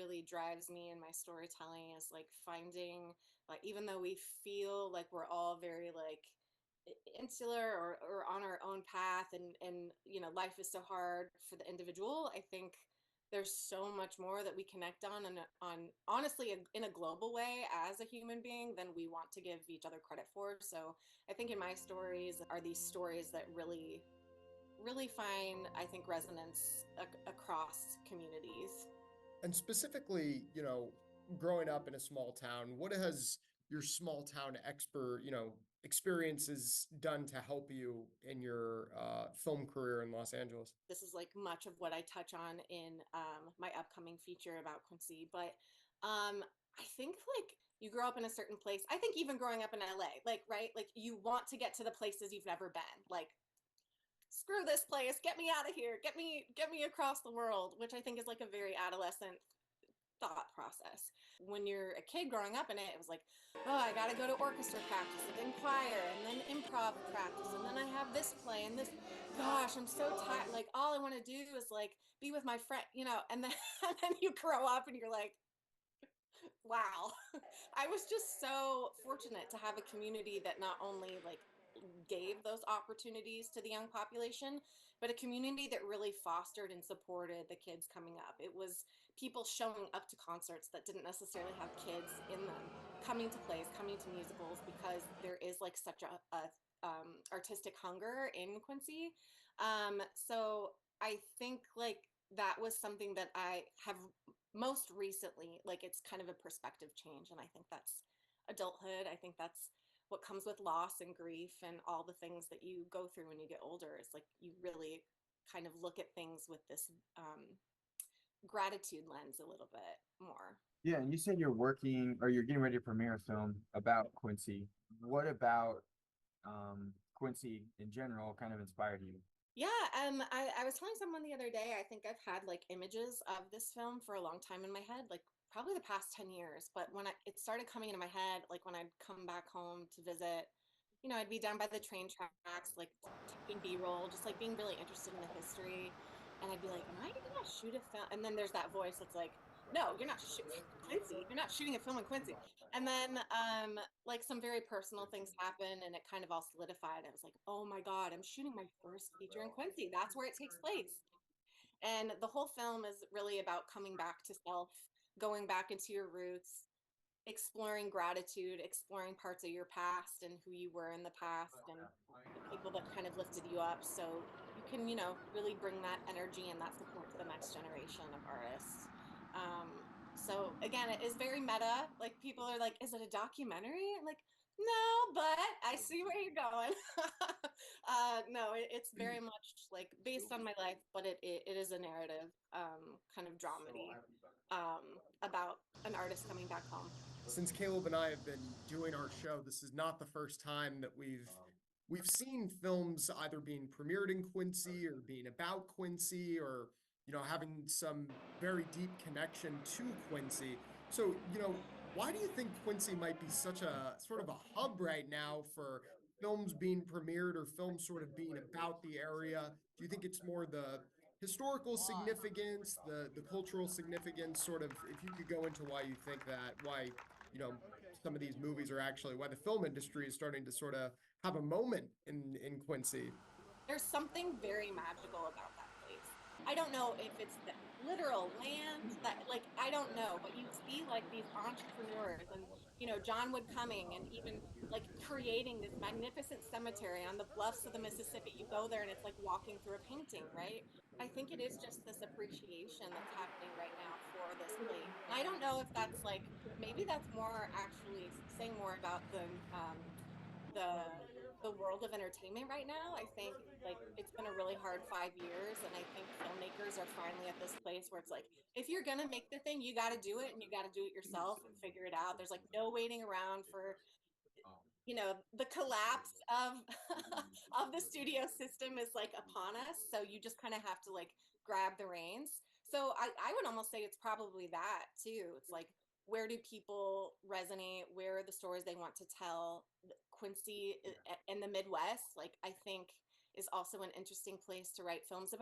really drives me in my storytelling is like finding, like, even though we feel like we're all very like insular or on our own path, and life is so hard for the individual, I think there's so much more that we connect on, and on honestly in a global way as a human being than we want to give each other credit for. So I think in my stories are these stories that really find, I think, resonance across communities. And specifically, growing up in a small town, what has your small town experiences done to help you in your film career in Los Angeles? This is like much of what I touch on in my upcoming feature about Quincy. But I think like you grow up in a certain place. I think even growing up in LA, like, right, like you want to get to the places you've never been. Like, screw this place, get me out of here, get me across the world, which I think is like a very adolescent thought process. When you're a kid growing up in it, it was like, oh, I got to go to orchestra practice and then choir and then improv practice. And then I have this play and this, gosh, I'm so tired. Like, all I want to do is like be with my friend. And then, and then you grow up and you're like, wow. I was just so fortunate to have a community that not only like gave those opportunities to the young population, but a community that really fostered and supported the kids coming up. It was people showing up to concerts that didn't necessarily have kids in them, coming to plays, coming to musicals, because there is like such a artistic hunger in Quincy. So I think like that was something that I have most recently, like it's kind of a perspective change. And I think that's adulthood. I think that's what comes with loss and grief and all the things that you go through when you get older. Is like you really kind of look at things with this gratitude lens a little bit more. Yeah, and you said you're working or you're getting ready to premiere a film about Quincy. What about Quincy in general kind of inspired you? Yeah, I was telling someone the other day, I think I've had like images of this film for a long time in my head, like probably the past 10 years. But when it started coming into my head, like when I'd come back home to visit, I'd be down by the train tracks, like taking B-roll, just like being really interested in the history. And I'd be like, am I gonna shoot a film? And then there's that voice that's like, no, you're not shooting Quincy. You're not shooting a film in Quincy. And then like some very personal things happened and it kind of all solidified. I was like, oh my God, I'm shooting my first feature in Quincy. That's where it takes place. And the whole film is really about coming back to self, going back into your roots, exploring gratitude, exploring parts of your past and who you were in the past and the people that kind of lifted you up. So you can, really bring that energy and that support to the next generation of artists. So again, it is very meta. Like people are like, is it a documentary? I'm like, no, but I see where you're going. No, it's very much like based on my life, but it is a narrative, kind of dramedy, about an artist coming back home. Since Caleb and I have been doing our show, this is not the first time that we've seen films either being premiered in Quincy or being about Quincy or having some very deep connection to Quincy. So, why do you think Quincy might be such a sort of a hub right now for films being premiered or films sort of being about the area? Do you think it's more the historical significance, the cultural significance, sort of, if you could go into why you think that, why, you know, some of these movies are actually, why the film industry is starting to sort of have a moment in Quincy? There's something very magical about that place. I don't know if it's the literal land that, like, I don't know, but you see like these entrepreneurs and, John Wood Cumming and even like creating this magnificent cemetery on the bluffs of the Mississippi. You go there and it's like walking through a painting, right? I think it is just this appreciation that's happening right now for this place. And I don't know if that's like, maybe that's more actually saying more about the the world of entertainment right now. I think like it's been a really hard 5 years, and I think filmmakers are finally at this place where it's like, if you're gonna make the thing, you got to do it, and you got to do it yourself and figure it out. There's like no waiting around for the collapse of of the studio system is like upon us. So you just kind of have to like grab the reins. So I would almost say it's probably that too. It's like, where do people resonate? Where are the stories they want to tell? Quincy in the Midwest, like I think, is also an interesting place to write films about.